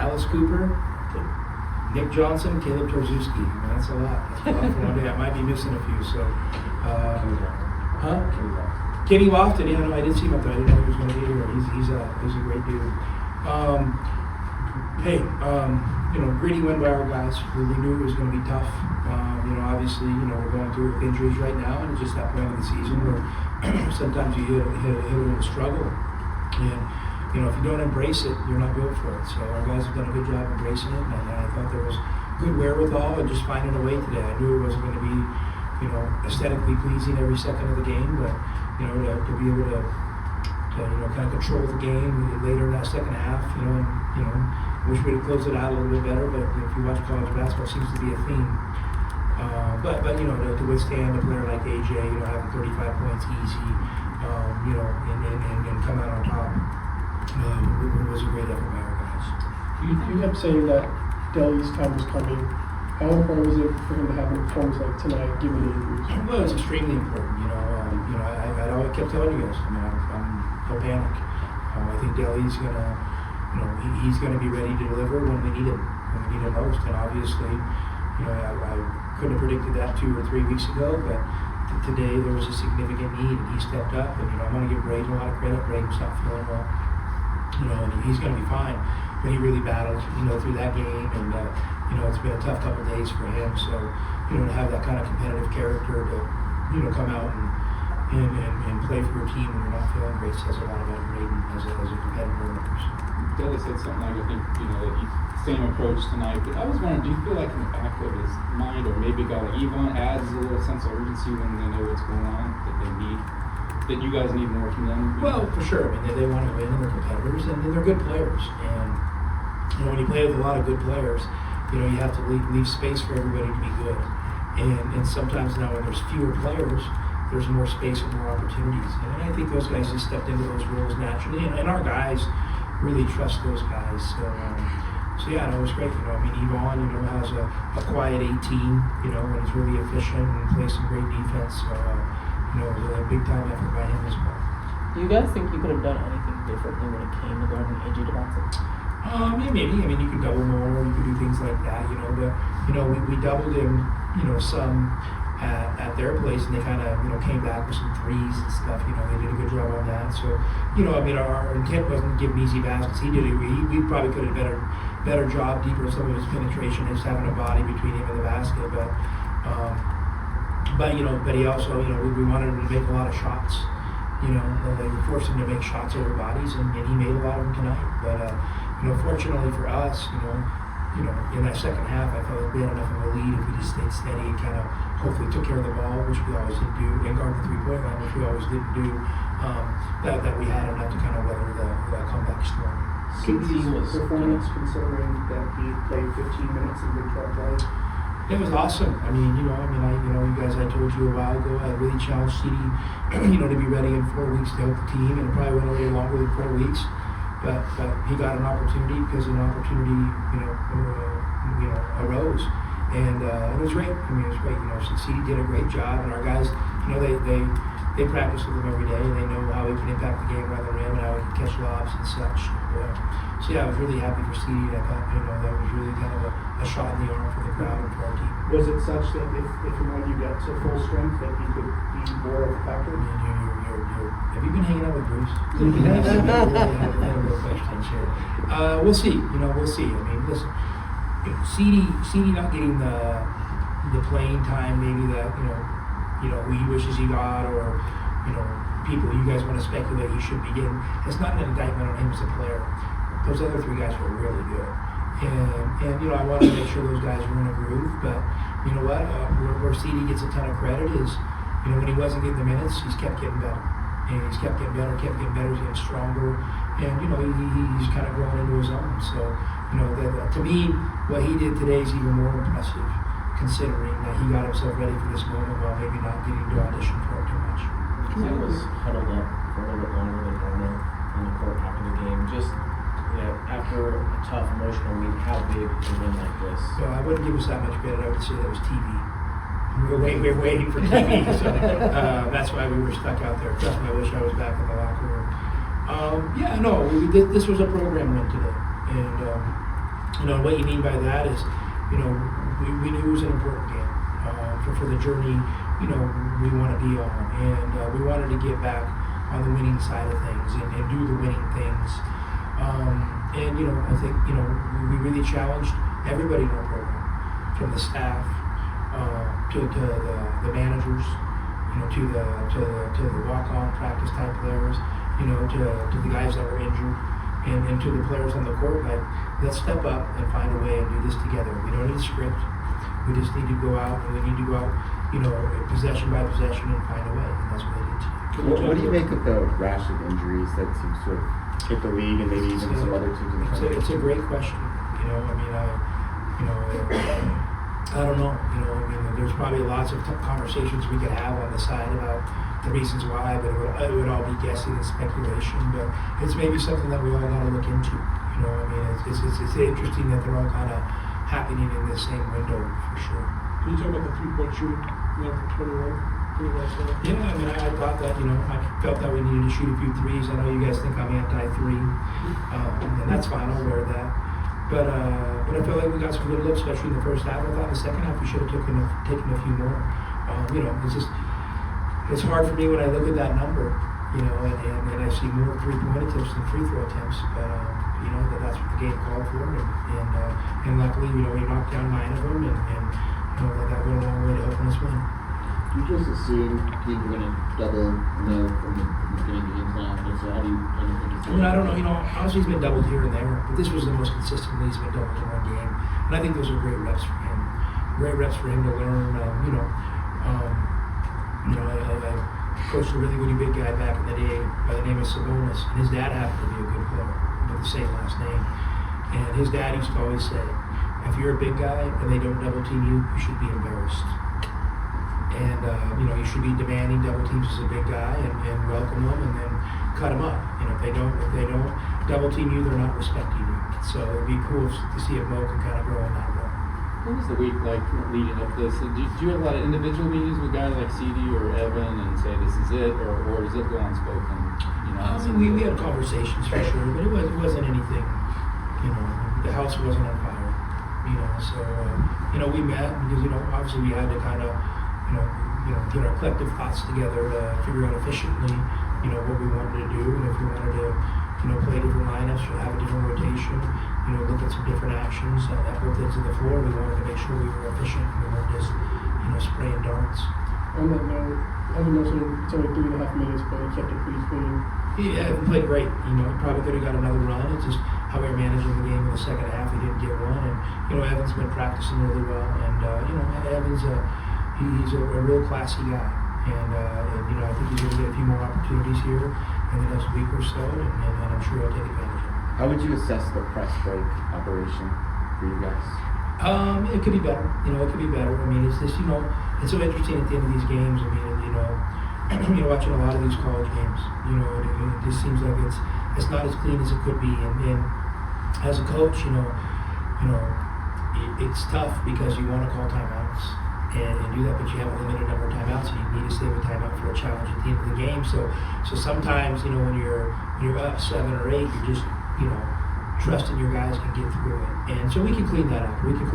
Silas Cooper, Nick Johnson, Caleb Torzewski. I mean, that's a lot. That's a lot for one day. I might be missing a few. So, Kenny Lofton. Yeah, no, I did see him up there. I didn't know he was going to be here. He's a great dude. Gritty win by our guys. We knew it was going to be tough. Obviously, we're going through injuries right now, and it's just that point of the season where sometimes you hit a little struggle. And, if you don't embrace it, you're not built for it. So our guys have done a good job embracing it, and I thought there was good wherewithal and just finding a way today. I knew it wasn't going to be, aesthetically pleasing every second of the game, but, to be able to kind of control the game later in that second half, wish we had closed it out a little bit better, but if you watch college basketball, it seems to be a theme. But to withstand a player like AJ, having 35 points easy, and come out on top, it was a great effort by our guys. You kept saying that Delhi's time was coming. How important was it for him to have a performance like tonight, given the injuries? Well, it's extremely important. I kept telling you guys, no panic. I think Delhi's gonna, he's gonna be ready to deliver when we need him most. And obviously, I couldn't have predicted that 2 or 3 weeks ago, but today there was a significant need, and he stepped up. And I'm gonna give Braden a lot of credit. Braden's not feeling well, and he's gonna be fine. But he really battled, through that game, and it's been a tough couple of days for him. So, to have that kind of competitive character to, come out and play for your team when you're not feeling great says a lot about Braden as a competitor and a person. Delhi said something like, I think, same approach tonight. But I was wondering, do you feel like in the back of his mind, or maybe a guy like Yvonne adds a little sense of urgency when they know what's going on, that you guys need more from them? Well, for sure. I mean, they want to win, and they're competitors, and they're good players. And when you play with a lot of good players, you have to leave space for everybody to be good. And sometimes now when there's fewer players, there's more space and more opportunities. And I think those guys just stepped into those roles naturally. And our guys really trust those guys. So yeah, it was great. Yvonne, has a quiet 18, and is really efficient and plays some great defense. So, it was a big time effort by him as well. Do you guys think you could have done anything differently when it came to guarding AJ Johnson? Yeah, maybe. I mean, you could double more, you could do things like that, but, we doubled him, some at their place, and they kind of, came back with some threes and stuff, they did a good job on that. So, our intent wasn't to give him easy baskets. He did it. We probably could have done a better job, deeper in some of his penetration, just having a body between him and the basket. But he also, we wanted him to make a lot of shots. They forced him to make shots over bodies, and he made a lot of them tonight. But, fortunately for us, in that second half, I felt like we had enough of a lead if we just stayed steady and kind of hopefully took care of the ball, which we always did do, and guard the three-point line, which we always didn't do, that we had enough to kind of weather the comeback storm. Seamless performance, considering that he played 15 minutes and did 12 plays. It was awesome. You guys, I told you a while ago, I really challenged CD, to be ready in 4 weeks to help the team, and it probably went a little longer than 4 weeks. But he got an opportunity because an opportunity, arose, and it was great. It was great. CD did a great job, and our guys, they practice with him every day, and they know how he can impact the game around the rim and how he can catch lobs and such. So yeah, I was really happy for CD. I thought, that was really kind of a shot in the arm for the crowd and for our team. Was it such that if and when you got to full strength that he could be more of a factor? Have you been hanging out with Bruce? We'll see. We'll see. I mean, listen, CD not getting the playing time maybe that he wishes he got, or people you guys want to speculate he should be getting. It's not an indictment on him as a player. Those other three guys were really good, and I wanted to make sure those guys were in a groove. But you know what? Where CD gets a ton of credit is when he wasn't getting the minutes, he's kept getting better. And he's kept getting better, he's getting stronger, and he's kind of growing into his own. So, to me, what he did today is even more impressive, considering that he got himself ready for this moment while maybe not getting to audition for it too much. He was huddled up for a little bit longer than normal on the court after the game. Just after a tough emotional week, how big is a win like this? So I wouldn't give us that much credit. I would say that was TV. We were waiting for TV, so that's why we were stuck out there. Trust me, I wish I was back in the locker room. This was a program win today, and You know, what you mean by that is, you know, we knew it was an important game for the journey, you know, we want to be on. And we wanted to get back on the winning side of things and do the winning things. And, you know, I think, you know, we really challenged everybody in our program, from the staff to the managers, you know, to the walk-on practice type players, you know, to the guys that were injured, and to the players on the court. Like, let's step up and find a way and do this together. We don't need a script. We just need to go out, and we need to go out, you know, possession by possession and find a way. And that's what they did today. What do you make of the rash of injuries that seems to have hit the league and maybe even some other teams in the country? It's a great question. You know, I mean, I don't know. You know, I mean, there's probably lots of conversations we could have on the side about the reasons why, but it would all be guessing and speculation. But it's maybe something that we all got to look into. You know, I mean, it's interesting that they're all kind of happening in the same window for sure. Can you talk about the 3-point shooting now for 21? Yeah, I mean, I thought that, you know, I felt that we needed to shoot a few threes. I know you guys think I'm anti-3, and that's fine. I'll wear that. But I feel like we got some good looks, especially in the first half. I thought in the second half we should have taken a few more. You know, it's hard for me when I look at that number, you know, and I see more 3-point attempts than free throw attempts. But you know, that's what the game called for, and luckily, you know, we knocked down 9 of them, and you know, that went a long way to helping us win. You just assume teams are going to double from the beginning of the games now. So how do you think it's I mean, I don't know. You know, obviously he's been doubled here and there, but this was the most consistently he's been doubled in one game, and I think those are great reps for him. Great reps for him to learn. I coached a really, really big guy back in the day by the name of Sabonis, and his dad happened to be a good player with the same last name. And his dad used to always say, if you're a big guy and they don't double team you, you should be embarrassed. And you know, you should be demanding double teams as a big guy and welcome them and then cut them up. You know, if they don't double team you, they're not respecting you. So it'd be cool to see if Mo can kind of grow in that role. What was the week like leading up to this? Do you have a lot of individual meetings with guys like CD or Evan and say this is it, or does it go unspoken? You know, I mean, we had conversations for sure, but it wasn't anything. You know, the house wasn't on fire. You know, so you know, we met because, you know, obviously we had to kind of get our collective thoughts together to figure out efficiently, you know, what we wanted to do, and if we wanted to, you know, play different lineups or have a different rotation, you know, look at some different actions at both ends of the floor. We wanted to make sure we were efficient and we weren't just, you know, spraying darts. On that note, Evan mentioned it's only 3.5 minutes, but he kept it pretty clean. Yeah, he played great. You know, he probably could have got another run. It's just how we were managing the game in the second half. He didn't get one, and you know, Evan's been practicing really well, and you know, Evan's he's a real classy guy, and you know, I think he's going to get a few more opportunities here in the next week or so, and I'm sure he'll take advantage of it. How would you assess the press break operation for you guys? It could be better. You know, it could be better. I mean, it's just, you know, it's so interesting at the end of these games. I mean, you know, you're watching a lot of these college games. You know, it just seems like it's not as clean as it could be. And as a coach, you know, it's tough because you want to call timeouts and do that, but you have a limited number of timeouts, and you need to save a timeout for a challenge at the end of the game. So sometimes, you know, when you're up 7 or 8, you're just, you know, trusting your guys can get through it. And so we can clean that up. We can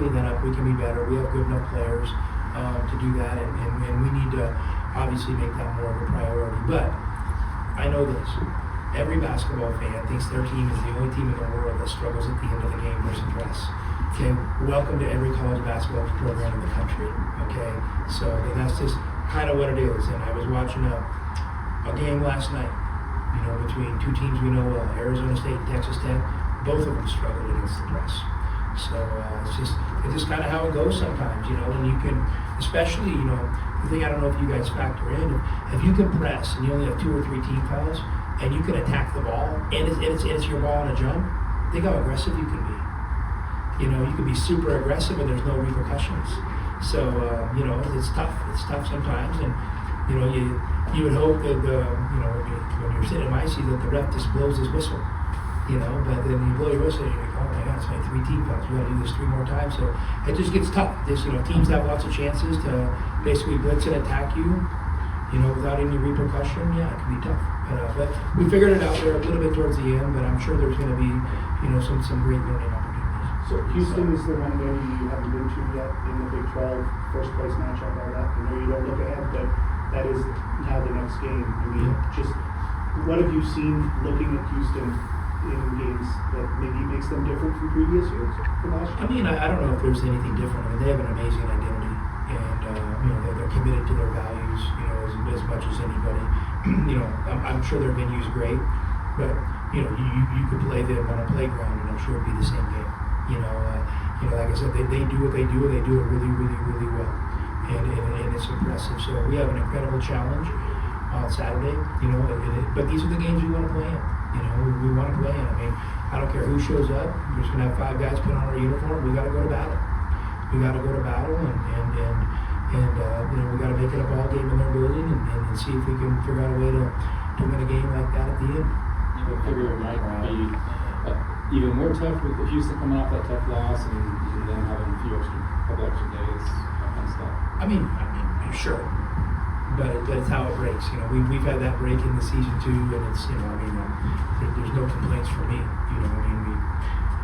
be better. We have good enough players to do that, and we need to obviously make that more of a priority. But I know this. Every basketball fan thinks their team is the only team in the world that struggles at the end of the game versus press. Okay, welcome to every college basketball program in the country. Okay, so that's just kind of what it is. And I was watching a game last night, you know, between two teams we know well, Arizona State and Texas Tech. Both of them struggled against the press. So it's just kind of how it goes sometimes, you know. And you can, especially, you know, the thing I don't know if you guys factor in, if you can press and you only have 2 or 3 team fouls, and you can attack the ball, and it's your ball on a jump, think how aggressive you can be. You know, you can be super aggressive and there's no repercussions. So, you know, it's tough. It's tough sometimes, and you know, you would hope that when you're sitting in my seat that the ref just blows his whistle. You know, but then you blow your whistle and you're like, oh my God, it's like 3 team fouls. We got to do this 3 more times. So it just gets tough. This, you know, teams have lots of chances to basically blitz and attack you. You know, without any repercussion, yeah, it can be tough. But we figured it out there a little bit towards the end. But I'm sure there's going to be, you know, some great learning opportunities. So Houston is the one maybe you haven't been to yet in the Big 12, first place matchup, all that. I know you don't look ahead, but that is now the next game. I mean, just what have you seen looking at Houston in games that maybe makes them different from previous years, from last year? I mean, I don't know if there's anything different. I mean, they have an amazing identity, and you know, they're committed to their values, you know, as much as anybody. You know, I'm sure their venue's great, but you know, you could play them on a playground, and I'm sure it'd be the same game. You know, like I said, they do what they do, and they do it really, really, really well, and it's impressive. So we have an incredible challenge on Saturday. You know, but these are the games we want to play in. You know, we want to play in. I mean, I don't care who shows up. We're just gonna have 5 guys put on our uniform. We got to go to battle. We got to go to battle, and you know, we got to make it a ball game in their building, and see if we can figure out a way to win a game like that at the end. I figure it might be even more tough with Houston coming off that tough loss and then having a couple extra days, that kind of stuff. I mean, sure, but it's how it breaks. You know, we've had that break in the season too, and it's, you know, I mean, there's no complaints from me. You know, I mean,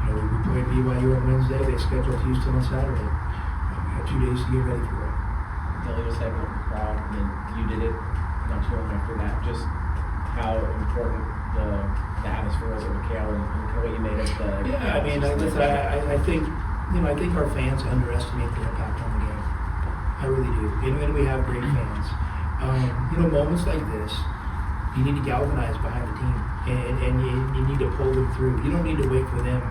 we played BYU on Wednesday. They scheduled Houston on Saturday. We had 2 days to get ready for it. Dilly was saying with the crowd, and then you did it not too long after that. Just how important the atmosphere was at McHale and what you made of the. Yeah, I mean, I think, you know, I think our fans underestimate the impact on the game. I really do. And we have great fans. You know, moments like this, you need to galvanize behind the team, and you need to pull them through. You don't need to wait for them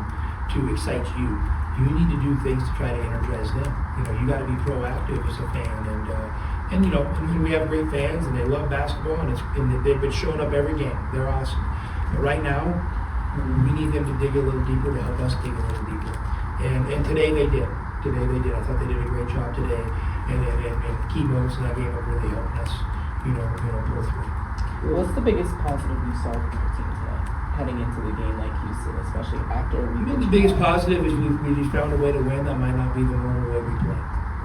to excite you. You need to do things to try to energize them. You know, you got to be proactive as a fan, and you know, and we have great fans, and they love basketball, and they've been showing up every game. They're awesome. But right now, we need them to dig a little deeper to help us dig a little deeper. And today they did. Today they did. I thought they did a great job today, and key moments in that game have really helped us, you know, pull through. What's the biggest positive you saw from your team today, heading into the game like Houston, especially after I mean, the biggest positive is we just found a way to win that might not be the normal way we play.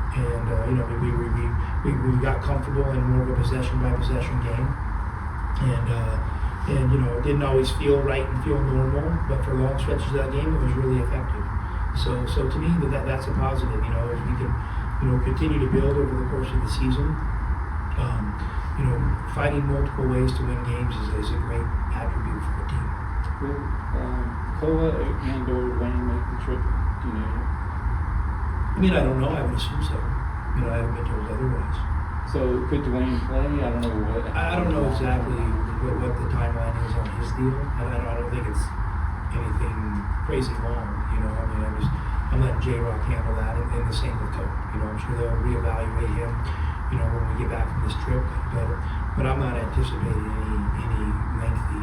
And you know, we got comfortable in more of a possession by possession game, and you know, it didn't always feel right and feel normal, but for long stretches of that game, it was really effective. So to me, that's a positive. You know, if we can, you know, continue to build over the course of the season. You know, finding multiple ways to win games is a great attribute for a team. Will Koa and or Wayne make the trip? Do you know? I mean, I don't know. I would assume so. You know, I haven't been told otherwise. So could Dwayne play? I don't know what. I don't know exactly what the timeline is on his deal. I don't think it's anything crazy long. You know, I mean, I'm letting J-Rock handle that, and the same with Koa. You know, I'm sure they'll reevaluate him, you know, when we get back from this trip. But I'm not anticipating any lengthy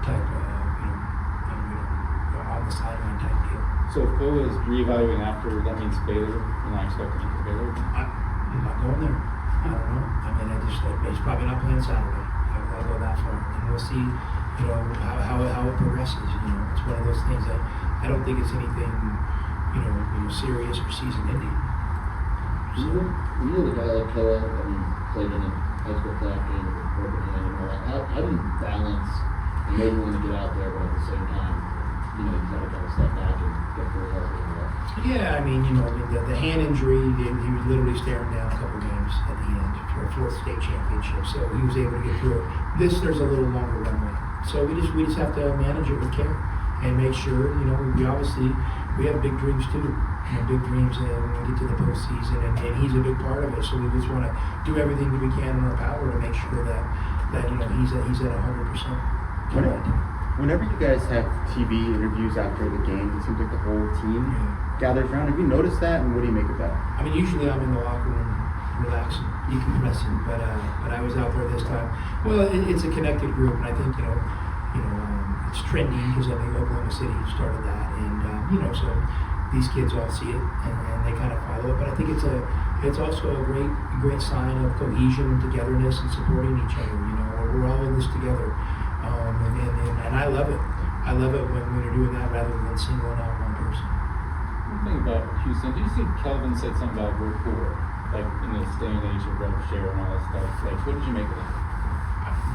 type of, you know, on the sideline type deal. So if Koa is reevaluating after, that means Baylor. You're not expecting him for Baylor. I'm not going there. I don't know. I mean, he's probably not playing Saturday. I'll go that far, and we'll see, you know, how it progresses. You know, it's one of those things that I don't think it's anything, you know, serious or season ending. So, When you're a guy like Koa, I mean, played in a high school playoff game with Corbin and all that, how do you balance? I know you want to get out there, but at the same time, you know, you got to kind of step back and get fully healthy and all that. yeah, I mean, you know, the hand injury, he was literally staring down a couple games at the end for a 4th state championship, so he was able to get through it. There's a little longer runway, so we just have to manage it with care and make sure, you know, we have big dreams too. You know, big dreams when we get to the postseason, and he's a big part of it. So we just want to do everything that we can in our power to make sure that you know, he's at 100%. Whenever you guys have TV interviews after the game, it seems like the whole team gathers around. Have you noticed that, and what do you make of that? I mean, usually I'm in the locker room relaxing, decompressing, but I was out there this time. Well, it's a connected group, and I think, you know, it's trending because I think Oklahoma City started that, and you know, so these kids all see it and they kind of follow it. But I think it's also a great sign of cohesion and togetherness and supporting each other. You know, we're all in this together, and I love it. I love it when you're doing that rather than singling out one person. One thing about Houston, do you see Kelvin said something about rapport, like in this day and age of rev share and all that stuff? Like, what did you make of that?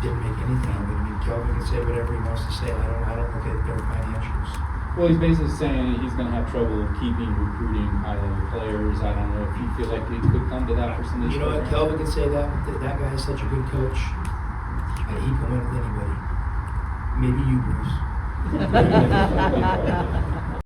Didn't make anything of it. I mean, Kelvin can say whatever he wants to say. I don't look at their financials. Well, he's basically saying he's gonna have trouble recruiting high-level players. I don't know if you feel like it could come to that for some of these You know what, programs. Kelvin could say that, but that guy is such a good coach. And he can win with anybody. Maybe you, Bruce.